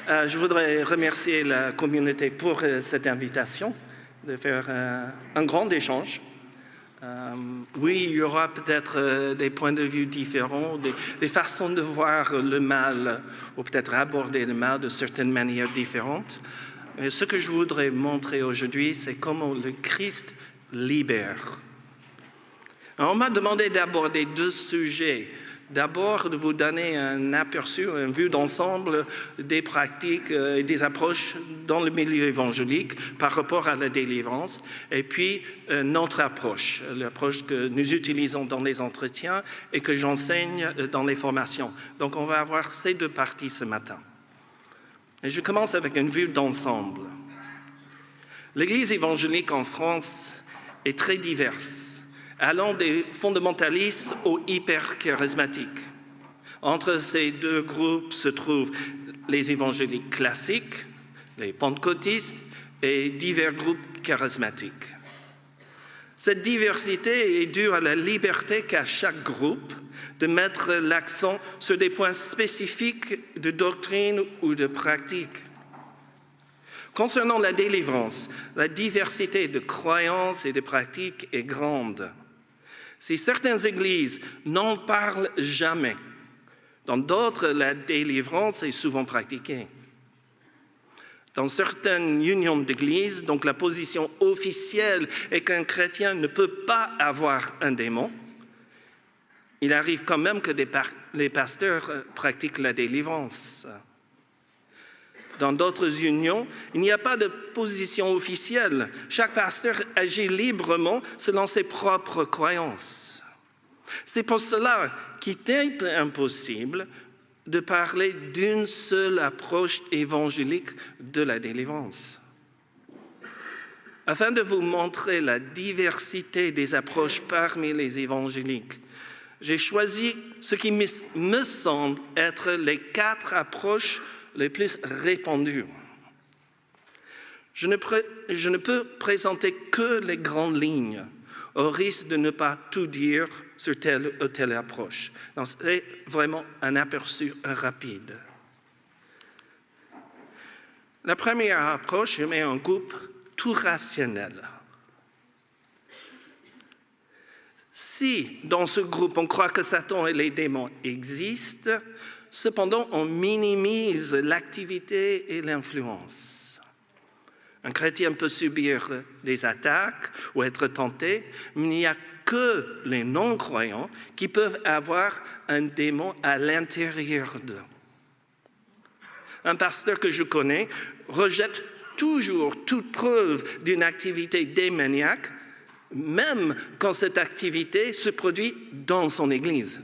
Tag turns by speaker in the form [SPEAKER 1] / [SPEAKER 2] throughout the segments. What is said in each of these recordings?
[SPEAKER 1] Je voudrais remercier la communauté pour cette invitation, de faire un grand échange. Oui, il y aura peut-être des points de vue différents, des façons de voir le mal, ou peut-être aborder le mal de certaines manières différentes. Mais ce que je voudrais montrer aujourd'hui, c'est comment le Christ libère. Alors, on m'a demandé d'aborder deux sujets. D'abord, de vous donner un aperçu, une vue d'ensemble des pratiques et des approches dans le milieu évangélique par rapport à la délivrance. Et puis, notre approche, l'approche que nous utilisons dans les entretiens et que j'enseigne dans les formations. Donc, on va avoir ces deux parties ce matin. Et je commence avec une vue d'ensemble. L'Église évangélique en France est très diverse, allant des fondamentalistes aux hyper-charismatiques. Entre ces deux groupes se trouvent les évangéliques classiques, les pentecôtistes et divers groupes charismatiques. Cette diversité est due à la liberté qu'a chaque groupe de mettre l'accent sur des points spécifiques de doctrine ou de pratique. Concernant la délivrance, la diversité de croyances et de pratiques est grande. Si certaines églises n'en parlent jamais, dans d'autres, la délivrance est souvent pratiquée. Dans certaines unions d'églises, donc la position officielle est qu'un chrétien ne peut pas avoir un démon. Il arrive quand même que les pasteurs pratiquent la délivrance. Dans d'autres unions, il n'y a pas de position officielle. Chaque pasteur agit librement selon ses propres croyances. C'est pour cela qu'il est impossible de parler d'une seule approche évangélique de la délivrance. Afin de vous montrer la diversité des approches parmi les évangéliques, j'ai choisi ce qui me semble être les 4 approches les plus répandues. Je ne peux présenter que les grandes lignes, au risque de ne pas tout dire sur telle ou telle approche. Donc, c'est vraiment un aperçu rapide. La première approche, je mets un groupe tout rationnel. Si, dans ce groupe, on croit que Satan et les démons existent, cependant, on minimise l'activité et l'influence. Un chrétien peut subir des attaques ou être tenté, mais il n'y a que les non-croyants qui peuvent avoir un démon à l'intérieur d'eux. Un pasteur que je connais rejette toujours toute preuve d'une activité démoniaque, même quand cette activité se produit dans son église.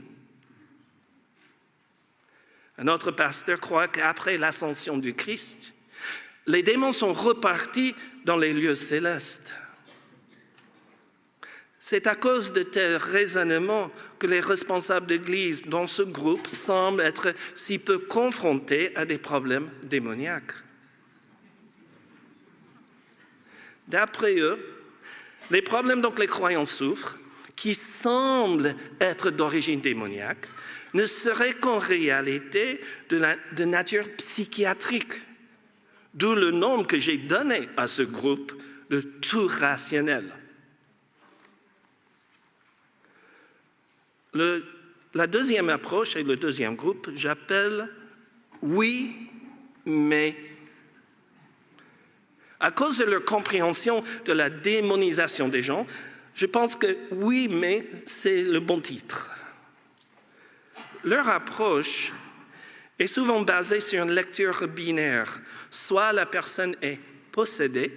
[SPEAKER 1] Un autre pasteur croit qu'après l'ascension du Christ, les démons sont repartis dans les lieux célestes. C'est à cause de tels raisonnements que les responsables d'Église dans ce groupe semblent être si peu confrontés à des problèmes démoniaques. D'après eux, les problèmes dont les croyants souffrent, qui semblent être d'origine démoniaque, ne seraient qu'en réalité de nature psychiatrique, d'où le nom que j'ai donné à ce groupe, le tout rationnel. La deuxième approche et le deuxième groupe, j'appelle « oui, mais ». À cause de leur compréhension de la démonisation des gens, je pense que « oui, mais » c'est le bon titre. Leur approche est souvent basée sur une lecture binaire. Soit la personne est possédée,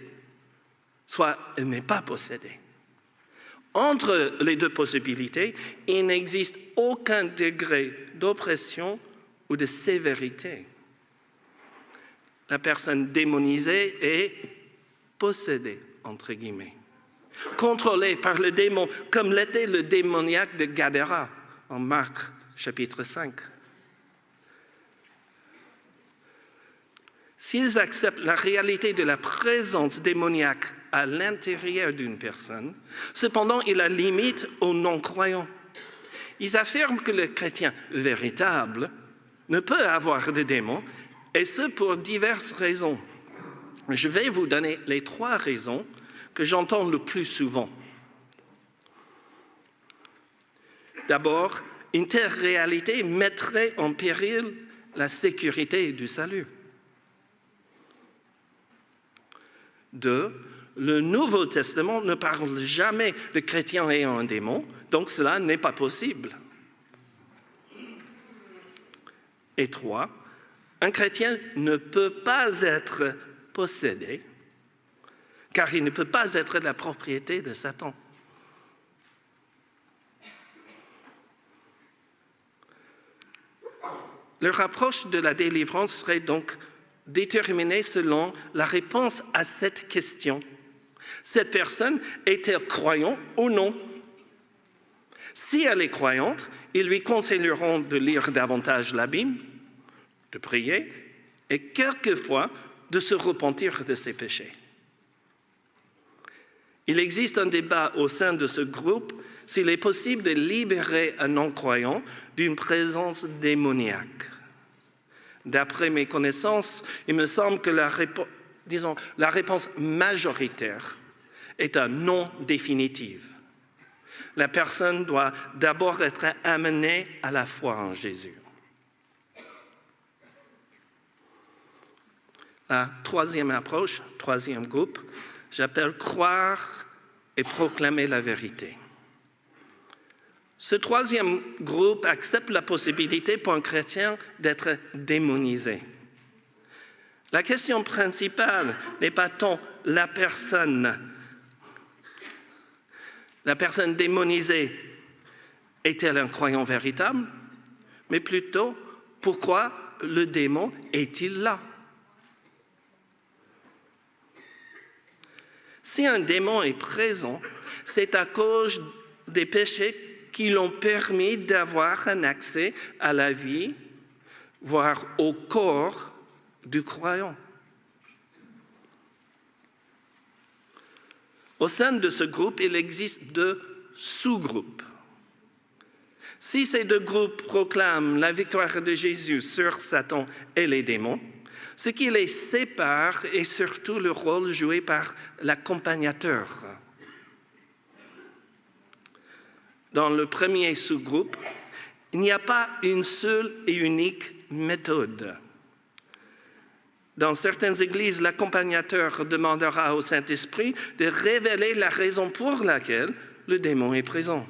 [SPEAKER 1] soit elle n'est pas possédée. Entre les deux possibilités, il n'existe aucun degré d'oppression ou de sévérité. La personne démonisée est possédée, entre guillemets, contrôlée par le démon, comme l'était le démoniaque de Gadara en Marc, chapitre 5. S'ils acceptent la réalité de la présence démoniaque à l'intérieur d'une personne, cependant, ils la limitent aux non-croyants. Ils affirment que le chrétien véritable ne peut avoir de démons Et ce, pour diverses raisons. Je vais vous donner les 3 raisons que j'entends le plus souvent. D'abord, une telle réalité mettrait en péril la sécurité du salut. 2, le Nouveau Testament ne parle jamais de chrétiens ayant un démon, donc cela n'est pas possible. Et 3, un chrétien ne peut pas être possédé, car il ne peut pas être la propriété de Satan. Leur approche de la délivrance serait donc déterminée selon la réponse à cette question. Cette personne est-elle croyante ou non? Si elle est croyante, ils lui conseilleront de lire davantage la Bible, de prier et quelquefois de se repentir de ses péchés. Il existe un débat au sein de ce groupe s'il est possible de libérer un non-croyant d'une présence démoniaque. D'après mes connaissances, il me semble que la réponse majoritaire est un non définitive. La personne doit d'abord être amenée à la foi en Jésus. La 3e approche, 3e groupe, j'appelle croire et proclamer la vérité. Ce 3e groupe accepte la possibilité pour un chrétien d'être démonisé. La question principale n'est pas tant la personne démonisée est-elle un croyant véritable, mais plutôt pourquoi le démon est-il là? Si un démon est présent, c'est à cause des péchés qui l'ont permis d'avoir un accès à la vie, voire au corps du croyant. Au sein de ce groupe, il existe 2 sous-groupes. Si ces 2 groupes proclament la victoire de Jésus sur Satan et les démons, ce qui les sépare est surtout le rôle joué par l'accompagnateur. Dans le premier sous-groupe, il n'y a pas une seule et unique méthode. Dans certaines églises, l'accompagnateur demandera au Saint-Esprit de révéler la raison pour laquelle le démon est présent.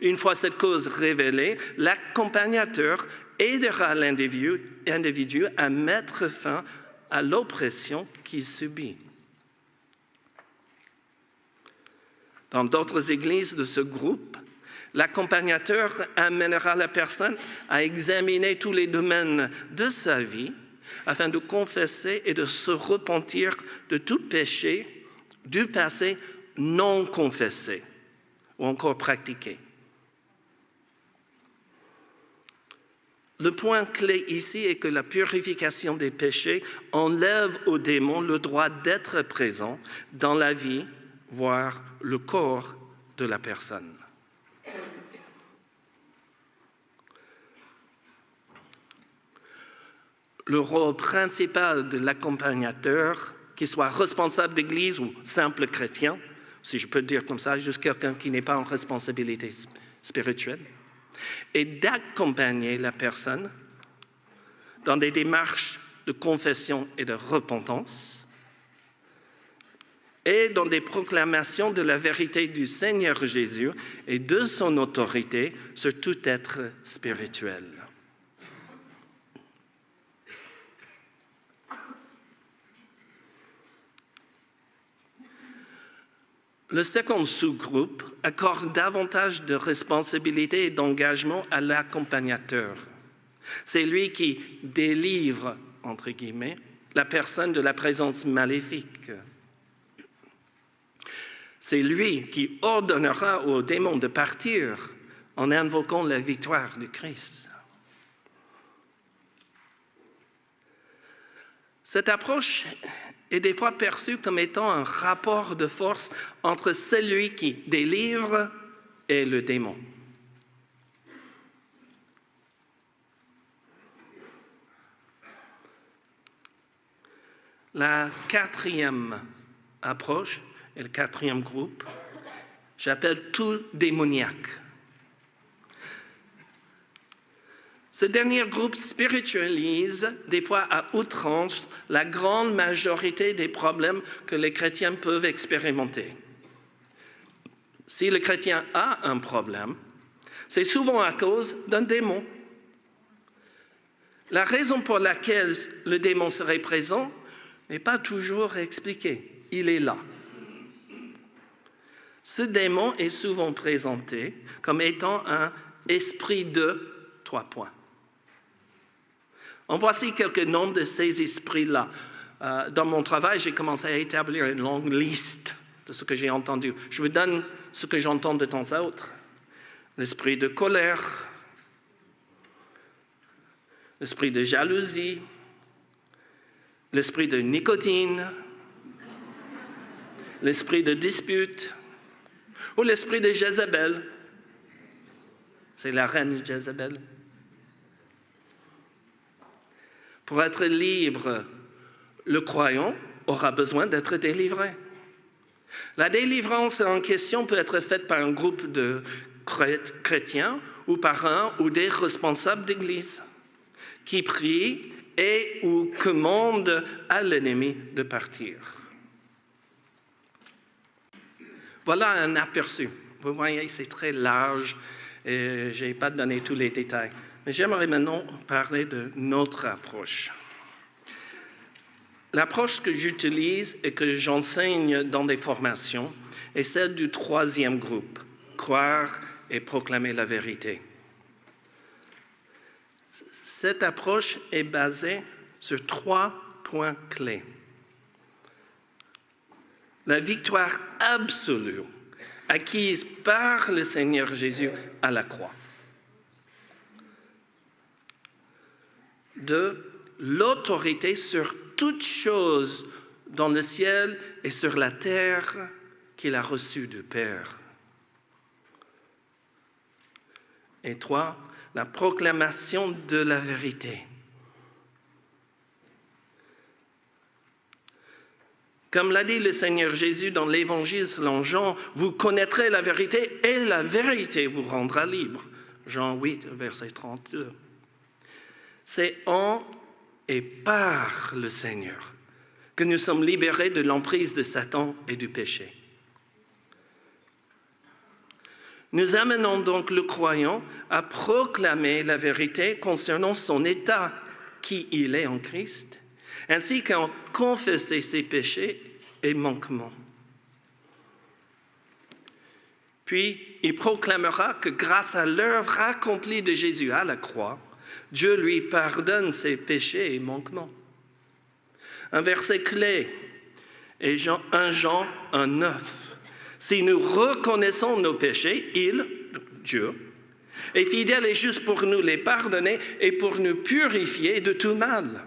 [SPEAKER 1] Une fois cette cause révélée, l'accompagnateur aidera l'individu à mettre fin à l'oppression qu'il subit. Dans d'autres églises de ce groupe, l'accompagnateur amènera la personne à examiner tous les domaines de sa vie afin de confesser et de se repentir de tout péché du passé non confessé ou encore pratiqué. Le point clé ici est que la purification des péchés enlève au démon le droit d'être présent dans la vie, voire le corps de la personne. Le rôle principal de l'accompagnateur, qu'il soit responsable d'église ou simple chrétien, si je peux le dire comme ça, juste quelqu'un qui n'est pas en responsabilité spirituelle, est d'accompagner la personne dans des démarches de confession et de repentance et dans des proclamations de la vérité du Seigneur Jésus et de son autorité sur tout être spirituel. Le second sous-groupe accorde davantage de responsabilité et d'engagement à l'accompagnateur. C'est lui qui délivre, entre guillemets, la personne de la présence maléfique. C'est lui qui ordonnera au démon de partir en invoquant la victoire du Christ. Cette approche est des fois perçue comme étant un rapport de force entre celui qui délivre et le démon. La quatrième approche et le quatrième groupe, j'appelle tout démoniaque. Ce dernier groupe spiritualise, des fois à outrance, la grande majorité des problèmes que les chrétiens peuvent expérimenter. Si le chrétien a un problème, c'est souvent à cause d'un démon. La raison pour laquelle le démon serait présent n'est pas toujours expliquée. Il est là. Ce démon est souvent présenté comme étant un esprit de 3 points. En voici quelques noms de ces esprits-là. Dans mon travail, j'ai commencé à établir une longue liste de ce que j'ai entendu. Je vous donne ce que j'entends de temps à autre. L'esprit de colère, l'esprit de jalousie, l'esprit de nicotine, l'esprit de dispute, ou l'esprit de Jézabel. C'est la reine Jézabel. Pour être libre, le croyant aura besoin d'être délivré. La délivrance en question peut être faite par un groupe de chrétiens ou par un ou des responsables d'église qui prient et ou commandent à l'ennemi de partir. Voilà un aperçu. Vous voyez, c'est très large et je n'ai pas donné tous les détails. Mais j'aimerais maintenant parler de notre approche. L'approche que j'utilise et que j'enseigne dans des formations est celle du troisième groupe, croire et proclamer la vérité. Cette approche est basée sur 3 points clés. La victoire absolue acquise par le Seigneur Jésus à la croix. 2, l'autorité sur toute chose dans le ciel et sur la terre qu'il a reçue du Père. Et 3, la proclamation de la vérité. Comme l'a dit le Seigneur Jésus dans l'Évangile selon Jean, vous connaîtrez la vérité et la vérité vous rendra libre. Jean 8, verset 32. C'est en et par le Seigneur que nous sommes libérés de l'emprise de Satan et du péché. Nous amenons donc le croyant à proclamer la vérité concernant son état, qui il est en Christ, ainsi qu'à confesser ses péchés et manquements. Puis, il proclamera que grâce à l'œuvre accomplie de Jésus à la croix, Dieu lui pardonne ses péchés et manquements. Un verset clé est 1 Jean 1,9. Si nous reconnaissons nos péchés, il, Dieu, est fidèle et juste pour nous les pardonner et pour nous purifier de tout mal.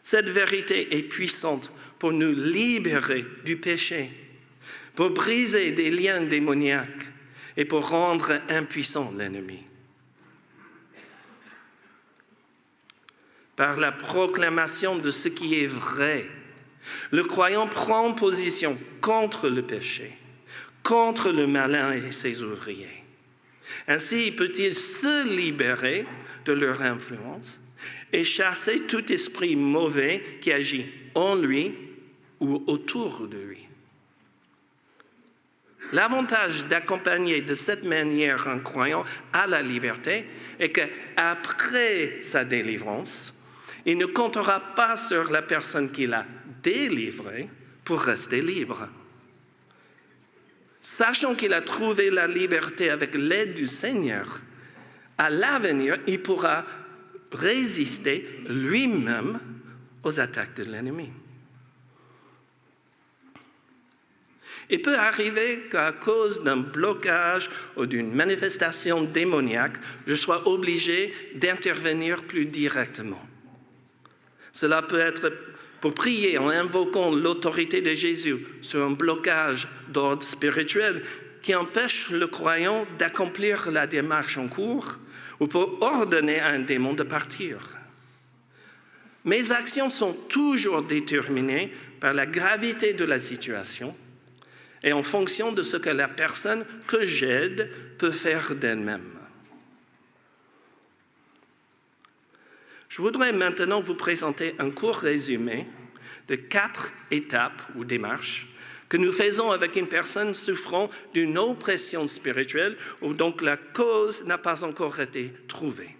[SPEAKER 1] Cette vérité est puissante pour nous libérer du péché, pour briser des liens démoniaques et pour rendre impuissant l'ennemi. Par la proclamation de ce qui est vrai, le croyant prend position contre le péché, contre le malin et ses ouvriers. Ainsi peut-il se libérer de leur influence et chasser tout esprit mauvais qui agit en lui ou autour de lui. L'avantage d'accompagner de cette manière un croyant à la liberté est qu'après sa délivrance, il ne comptera pas sur la personne qui l'a délivré pour rester libre. Sachant qu'il a trouvé la liberté avec l'aide du Seigneur, à l'avenir, il pourra résister lui-même aux attaques de l'ennemi. Il peut arriver qu'à cause d'un blocage ou d'une manifestation démoniaque, je sois obligé d'intervenir plus directement. Cela peut être pour prier en invoquant l'autorité de Jésus sur un blocage d'ordre spirituel qui empêche le croyant d'accomplir la démarche en cours ou pour ordonner à un démon de partir. Mes actions sont toujours déterminées par la gravité de la situation et en fonction de ce que la personne que j'aide peut faire d'elle-même. Je voudrais maintenant vous présenter un court résumé de 4 étapes ou démarches que nous faisons avec une personne souffrant d'une oppression spirituelle où donc la cause n'a pas encore été trouvée.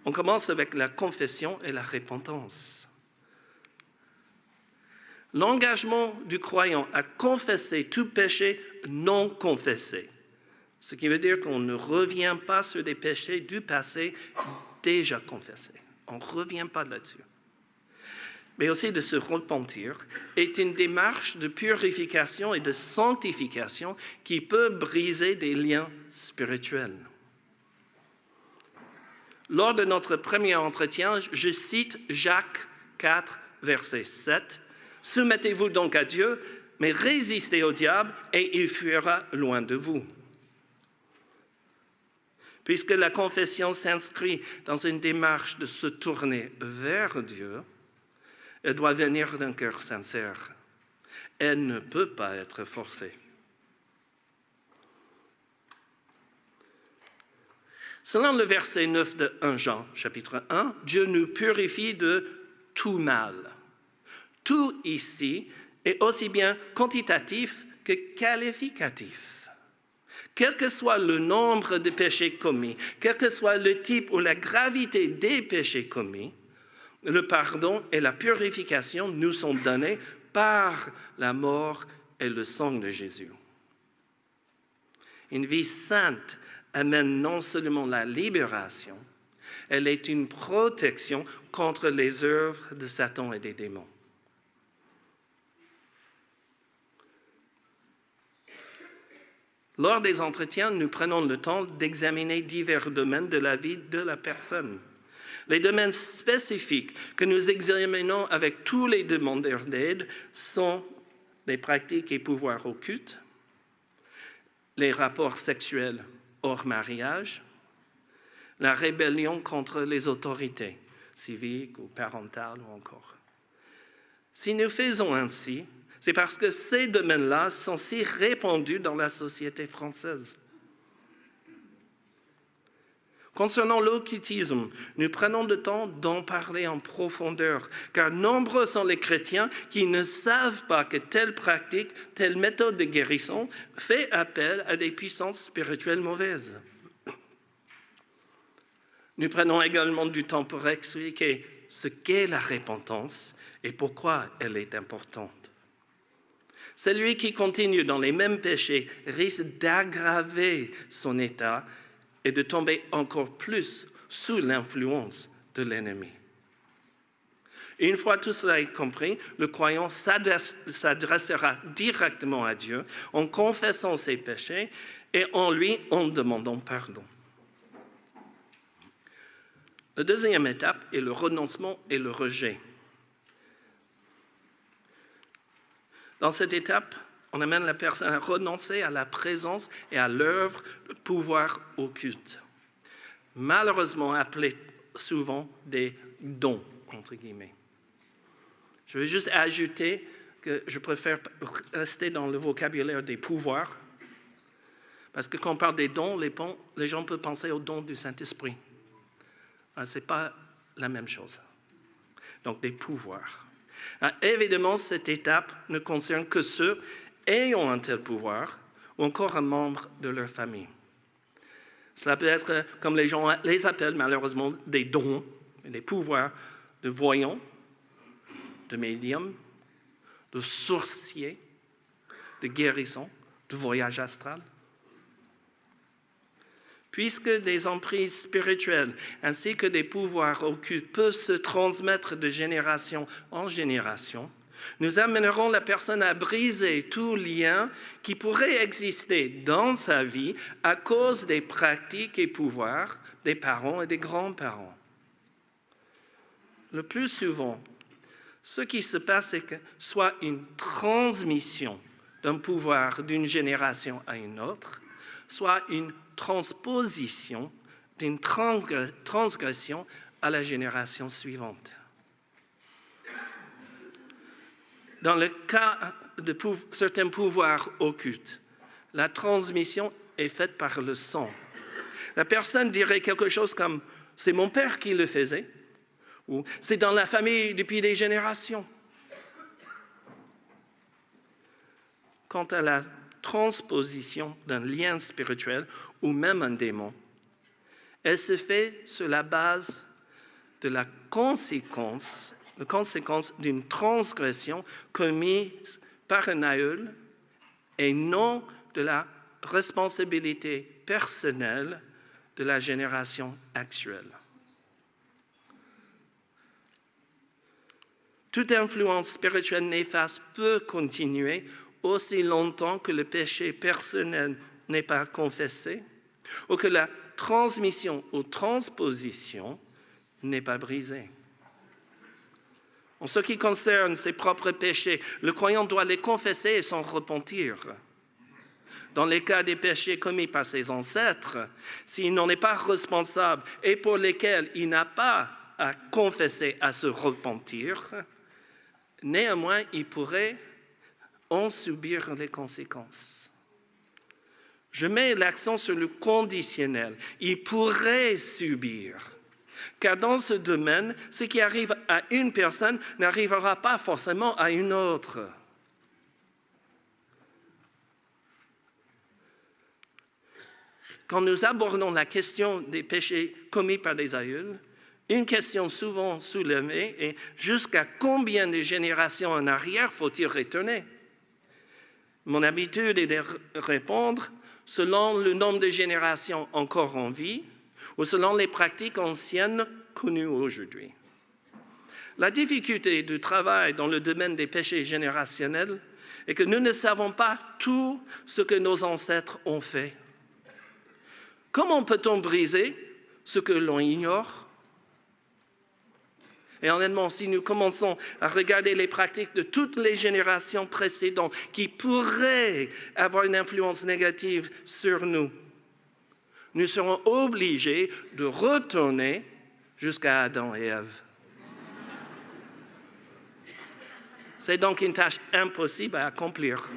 [SPEAKER 1] On commence avec la confession et la repentance. L'engagement du croyant à confesser tout péché non confessé, ce qui veut dire qu'on ne revient pas sur des péchés du passé déjà confessés. On ne revient pas là-dessus. Mais aussi de se repentir est une démarche de purification et de sanctification qui peut briser des liens spirituels. Lors de notre premier entretien, je cite Jacques 4, verset 7. « Soumettez-vous donc à Dieu, mais résistez au diable et il fuira loin de vous. » Puisque la confession s'inscrit dans une démarche de se tourner vers Dieu, elle doit venir d'un cœur sincère. Elle ne peut pas être forcée. Selon le verset 9 de 1 Jean, chapitre 1, Dieu nous purifie de tout mal. Tout ici est aussi bien quantitatif que qualificatif. Quel que soit le nombre de péchés commis, quel que soit le type ou la gravité des péchés commis, le pardon et la purification nous sont donnés par la mort et le sang de Jésus. Une vie sainte amène non seulement la libération, elle est une protection contre les œuvres de Satan et des démons. Lors des entretiens, nous prenons le temps d'examiner divers domaines de la vie de la personne. Les domaines spécifiques que nous examinons avec tous les demandeurs d'aide sont les pratiques et pouvoirs occultes, les rapports sexuels hors mariage, la rébellion contre les autorités civiques ou parentales ou encore. Si nous faisons ainsi, c'est parce que ces domaines-là sont si répandus dans la société française. Concernant l'occultisme, nous prenons le temps d'en parler en profondeur, car nombreux sont les chrétiens qui ne savent pas que telle pratique, telle méthode de guérison fait appel à des puissances spirituelles mauvaises. Nous prenons également du temps pour expliquer ce qu'est la repentance et pourquoi elle est importante. Celui qui continue dans les mêmes péchés risque d'aggraver son état et de tomber encore plus sous l'influence de l'ennemi. Une fois tout cela est compris, le croyant s'adressera directement à Dieu en confessant ses péchés et en lui en demandant pardon. La deuxième étape est le renoncement et le rejet. Dans cette étape, on amène la personne à renoncer à la présence et à l'œuvre de pouvoir occulte, malheureusement appelés souvent des dons, entre guillemets. Je vais juste ajouter que je préfère rester dans le vocabulaire des pouvoirs, parce que quand on parle des dons, les gens peuvent penser aux dons du Saint-Esprit. Ce n'est pas la même chose. Donc, des pouvoirs. Alors, évidemment, cette étape ne concerne que ceux ayant un tel pouvoir ou encore un membre de leur famille. Cela peut être, comme les gens les appellent malheureusement, des dons, des pouvoirs de voyants, de médiums, de sorciers, de guérison, de voyage astral. Puisque des emprises spirituelles ainsi que des pouvoirs occultes peuvent se transmettre de génération en génération, nous amènerons la personne à briser tout lien qui pourrait exister dans sa vie à cause des pratiques et pouvoirs des parents et des grands-parents. Le plus souvent, ce qui se passe, c'est que soit une transmission d'un pouvoir d'une génération à une autre, soit une transposition d'une transgression à la génération suivante. Dans le cas de certains pouvoirs occultes, la transmission est faite par le sang. La personne dirait quelque chose comme « c'est mon père qui le faisait » ou « c'est dans la famille depuis des générations ». Quant à la transposition d'un lien spirituel ou même un démon, elle se fait sur la base de la conséquence d'une transgression commise par un aïeul et non de la responsabilité personnelle de la génération actuelle. Toute influence spirituelle néfaste peut continuer aussi longtemps que le péché personnel n'est pas confessé ou que la transmission ou transposition n'est pas brisée. En ce qui concerne ses propres péchés, le croyant doit les confesser et s'en repentir. Dans les cas des péchés commis par ses ancêtres, s'il n'en est pas responsable et pour lesquels il n'a pas à confesser, à se repentir, néanmoins, il pourrait en subir les conséquences. Je mets l'accent sur le conditionnel. Il pourrait subir. Car dans ce domaine, ce qui arrive à une personne n'arrivera pas forcément à une autre. Quand nous abordons la question des péchés commis par les aïeuls, une question souvent soulevée est jusqu'à combien de générations en arrière faut-il retourner? Mon habitude est de répondre selon le nombre de générations encore en vie ou selon les pratiques anciennes connues aujourd'hui. La difficulté du travail dans le domaine des péchés générationnels est que nous ne savons pas tout ce que nos ancêtres ont fait. Comment peut-on briser ce que l'on ignore? Et honnêtement, si nous commençons à regarder les pratiques de toutes les générations précédentes qui pourraient avoir une influence négative sur nous, nous serons obligés de retourner jusqu'à Adam et Ève. C'est donc une tâche impossible à accomplir.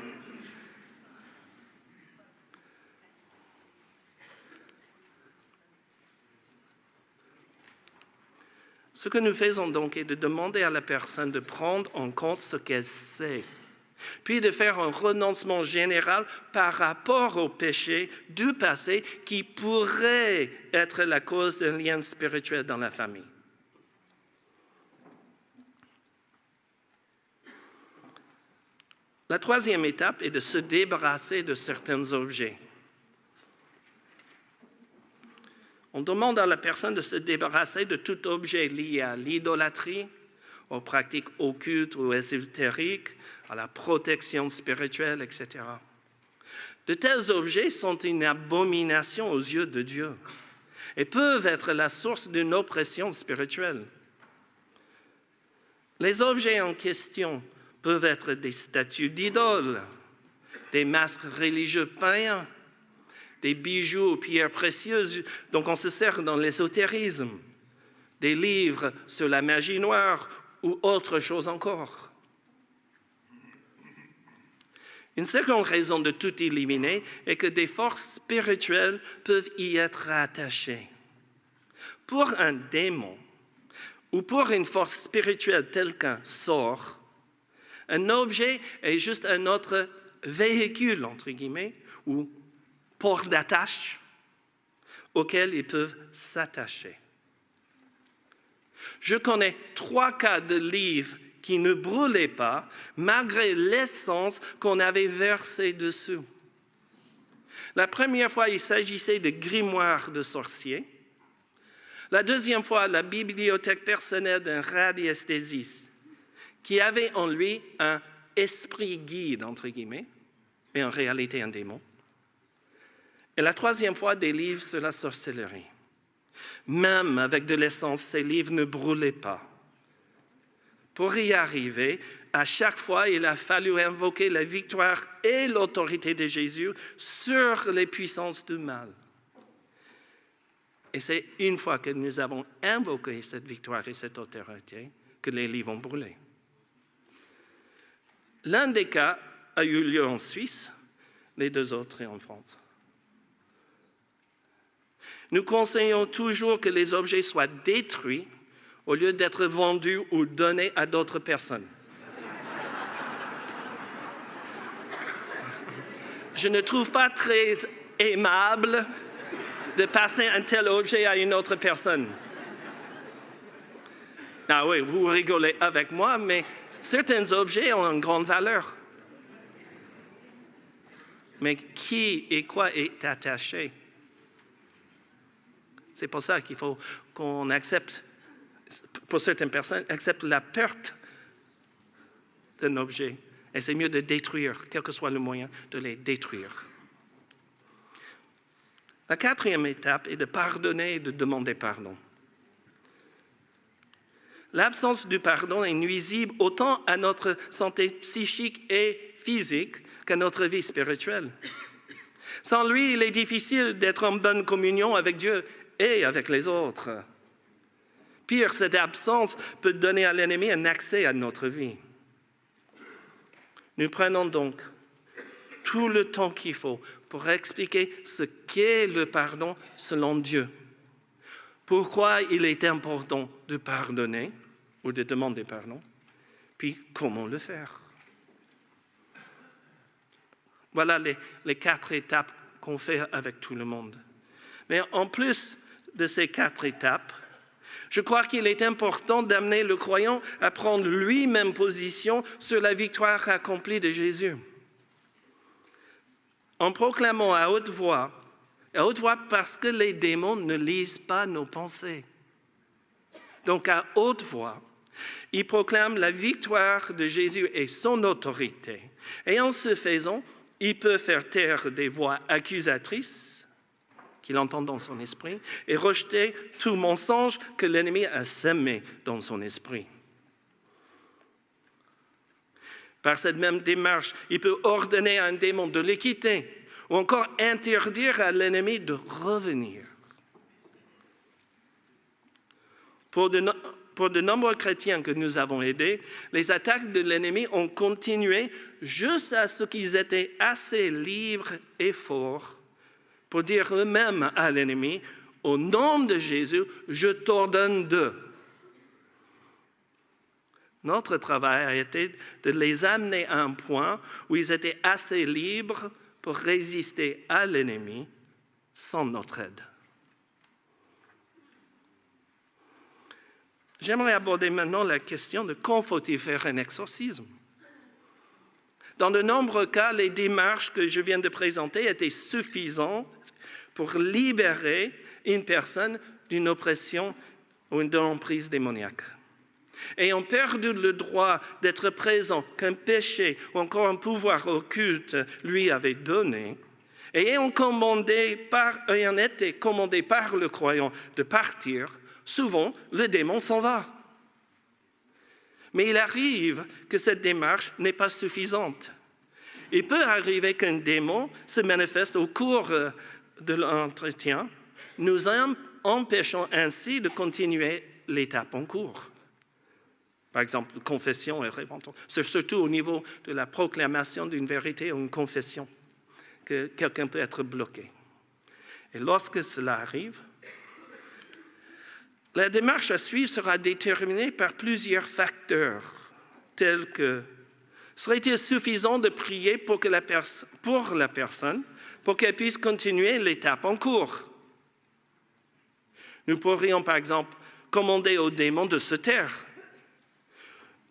[SPEAKER 1] Ce que nous faisons donc est de demander à la personne de prendre en compte ce qu'elle sait, puis de faire un renoncement général par rapport au péché du passé qui pourrait être la cause d'un lien spirituel dans la famille. La troisième étape est de se débarrasser de certains objets. On demande à la personne de se débarrasser de tout objet lié à l'idolâtrie, aux pratiques occultes ou ésotériques, à la protection spirituelle, etc. De tels objets sont une abomination aux yeux de Dieu et peuvent être la source d'une oppression spirituelle. Les objets en question peuvent être des statues d'idoles, des masques religieux païens, des bijoux aux pierres précieuses dont on se sert dans l'ésotérisme, des livres sur la magie noire ou autre chose encore. Une seconde raison de tout éliminer est que des forces spirituelles peuvent y être attachées. Pour un démon ou pour une force spirituelle telle qu'un sort, un objet est juste un autre véhicule, entre guillemets, ou port d'attache auquel ils peuvent s'attacher. Je connais 3 cas de livres qui ne brûlaient pas malgré l'essence qu'on avait versée dessous. La première fois, il s'agissait de grimoires de sorciers. La deuxième fois, la bibliothèque personnelle d'un radiesthésiste qui avait en lui un esprit guide, entre guillemets, mais en réalité un démon. Et la troisième fois, des livres sur la sorcellerie. Même avec de l'essence, ces livres ne brûlaient pas. Pour y arriver, à chaque fois, il a fallu invoquer la victoire et l'autorité de Jésus sur les puissances du mal. Et c'est une fois que nous avons invoqué cette victoire et cette autorité que les lits vont brûler. L'un des cas a eu lieu en Suisse, les deux autres en France. Nous conseillons toujours que les objets soient détruits au lieu d'être vendus ou donnés à d'autres personnes. Je ne trouve pas très aimable de passer un tel objet à une autre personne. Ah oui, vous rigolez avec moi, mais certains objets ont une grande valeur. Mais qui et quoi est attaché? C'est pour ça qu'il faut qu'on accepte, pour certaines personnes, accepte la perte d'un objet. Et c'est mieux de détruire, quel que soit le moyen, de les détruire. La quatrième étape est de pardonner et de demander pardon. L'absence du pardon est nuisible autant à notre santé psychique et physique qu'à notre vie spirituelle. Sans lui, il est difficile d'être en bonne communion avec Dieu et avec les autres. Pire, cette absence peut donner à l'ennemi un accès à notre vie. Nous prenons donc tout le temps qu'il faut pour expliquer ce qu'est le pardon selon Dieu. Pourquoi il est important de pardonner ou de demander pardon, puis comment le faire. Voilà les 4 étapes qu'on fait avec tout le monde. Mais en plus de ces 4 étapes, je crois qu'il est important d'amener le croyant à prendre lui-même position sur la victoire accomplie de Jésus. En proclamant à haute voix parce que les démons ne lisent pas nos pensées. Donc à haute voix, il proclame la victoire de Jésus et son autorité. Et en ce faisant, il peut faire taire des voix accusatrices qu'il entend dans son esprit et rejeter tout mensonge que l'ennemi a semé dans son esprit. Par cette même démarche, il peut ordonner à un démon de le quitter ou encore interdire à l'ennemi de revenir. Pour de nombreux chrétiens que nous avons aidés, les attaques de l'ennemi ont continué jusqu'à ce qu'ils étaient assez libres et forts pour dire eux-mêmes à l'ennemi, « Au nom de Jésus, je t'ordonne de... » Notre travail a été de les amener à un point où ils étaient assez libres pour résister à l'ennemi sans notre aide. J'aimerais aborder maintenant la question de quand faut-il faire un exorcisme. Dans de nombreux cas, les démarches que je viens de présenter étaient suffisantes pour libérer une personne d'une oppression ou d'une emprise démoniaque. Ayant perdu le droit d'être présent qu'un péché ou encore un pouvoir occulte lui avait donné, et ayant été commandé par le croyant de partir, souvent le démon s'en va. Mais il arrive que cette démarche n'est pas suffisante. Il peut arriver qu'un démon se manifeste au cours de l'entretien, nous empêchant ainsi de continuer l'étape en cours. Par exemple, confession et repentance. C'est surtout au niveau de la proclamation d'une vérité ou une confession que quelqu'un peut être bloqué. Et lorsque cela arrive, la démarche à suivre sera déterminée par plusieurs facteurs, tels que serait-il suffisant de prier pour la personne pour qu'elle puisse continuer l'étape en cours? Nous pourrions, par exemple, commander au démon de se taire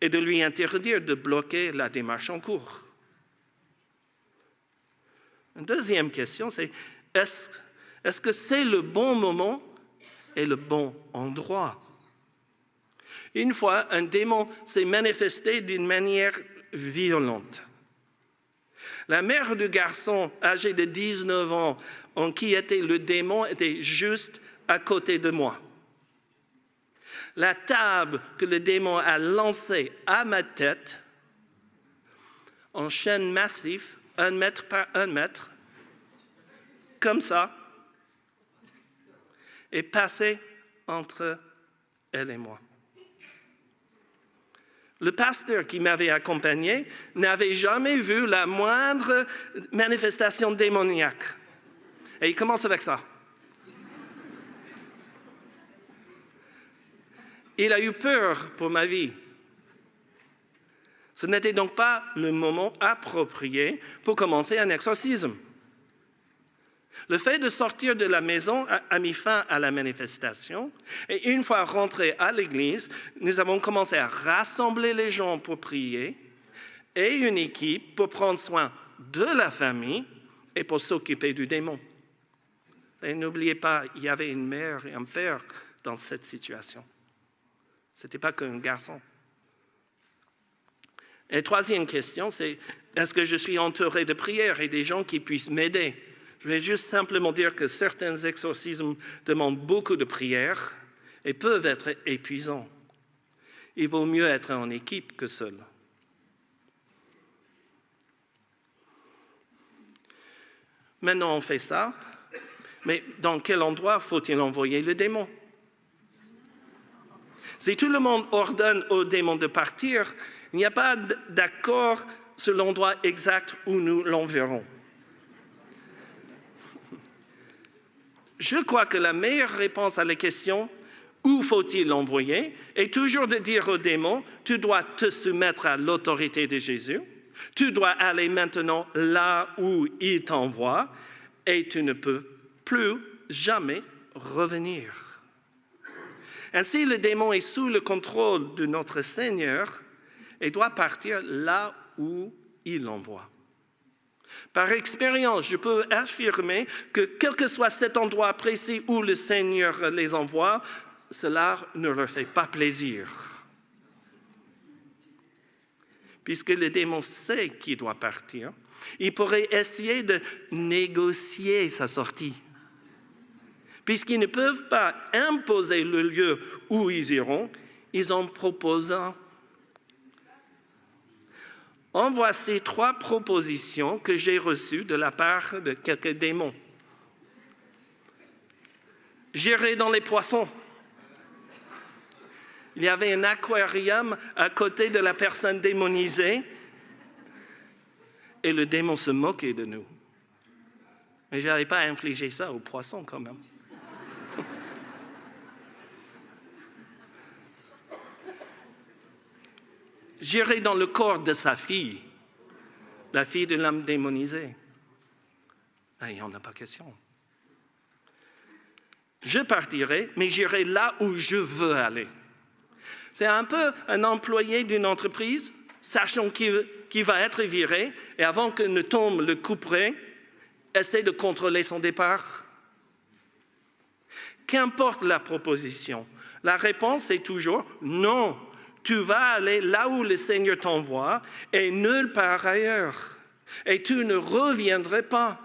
[SPEAKER 1] et de lui interdire de bloquer la démarche en cours. Une deuxième question, c'est est-ce que c'est le bon moment et le bon endroit? Une fois, un démon s'est manifesté d'une manière violente. La mère du garçon âgé de 19 ans en qui était le démon était juste à côté de moi. La table que le démon a lancée à ma tête, en chaîne massif, 1 mètre par 1 mètre, comme ça, est passé entre elle et moi. Le pasteur qui m'avait accompagné n'avait jamais vu la moindre manifestation démoniaque. Et il commence avec ça. Il a eu peur pour ma vie. Ce n'était donc pas le moment approprié pour commencer un exorcisme. Le fait de sortir de la maison a mis fin à la manifestation. Et une fois rentrés à l'église, nous avons commencé à rassembler les gens pour prier et une équipe pour prendre soin de la famille et pour s'occuper du démon. Et n'oubliez pas, il y avait une mère et un père dans cette situation. Ce n'était pas qu'un garçon. Et troisième question, c'est est-ce que je suis entouré de prières et des gens qui puissent m'aider? Je vais juste simplement dire que certains exorcismes demandent beaucoup de prières et peuvent être épuisants. Il vaut mieux être en équipe que seul. Maintenant, on fait ça, mais dans quel endroit faut-il envoyer le démon? Si tout le monde ordonne au démon de partir, il n'y a pas d'accord sur l'endroit exact où nous l'enverrons. Je crois que la meilleure réponse à la question « Où faut-il l'envoyer ?» est toujours de dire au démon « Tu dois te soumettre à l'autorité de Jésus, tu dois aller maintenant là où il t'envoie et tu ne peux plus jamais revenir. » Ainsi, le démon est sous le contrôle de notre Seigneur et doit partir là où il l'envoie. Par expérience, je peux affirmer que quel que soit cet endroit précis où le Seigneur les envoie, cela ne leur fait pas plaisir. Puisque le démon sait qu'il doit partir, il pourrait essayer de négocier sa sortie. Puisqu'ils ne peuvent pas imposer le lieu où ils iront, ils en proposent un. En voici 3 propositions que j'ai reçues de la part de quelques démons. J'irai dans les poissons. Il y avait un aquarium à côté de la personne démonisée et le démon se moquait de nous. Mais je n'avais pas infligé ça aux poissons quand même. J'irai dans le corps de sa fille, la fille de l'homme démonisé. Il n'y en a pas question. Je partirai, mais j'irai là où je veux aller. C'est un peu un employé d'une entreprise, sachant qu'il va être viré, et avant que ne tombe le couperet, essaie de contrôler son départ. Qu'importe la proposition, la réponse est toujours non. Tu vas aller là où le Seigneur t'envoie et nulle part ailleurs. Et tu ne reviendrais pas.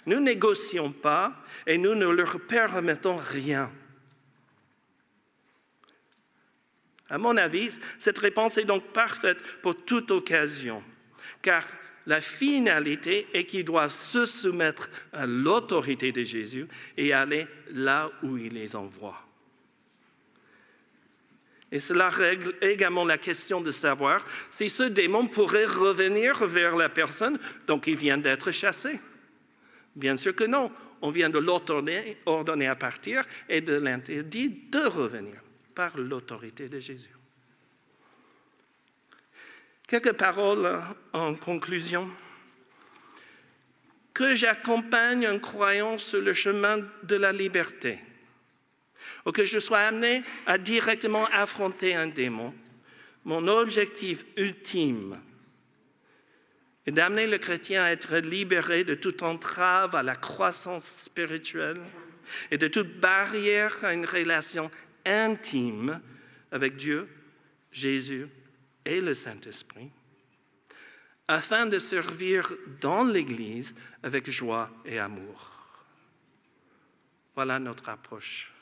[SPEAKER 1] Nous ne négocions pas et nous ne leur permettons rien. À mon avis, cette réponse est donc parfaite pour toute occasion, car la finalité est qu'ils doivent se soumettre à l'autorité de Jésus et aller là où il les envoie. Et cela règle également la question de savoir si ce démon pourrait revenir vers la personne dont il vient d'être chassé. Bien sûr que non. On vient de l'ordonner à partir et de l'interdire de revenir par l'autorité de Jésus. Quelques paroles en conclusion. Que j'accompagne un croyant sur le chemin de la liberté, ou que je sois amené à directement affronter un démon, mon objectif ultime est d'amener le chrétien à être libéré de toute entrave à la croissance spirituelle et de toute barrière à une relation intime avec Dieu, Jésus et le Saint-Esprit, afin de servir dans l'Église avec joie et amour. Voilà notre approche.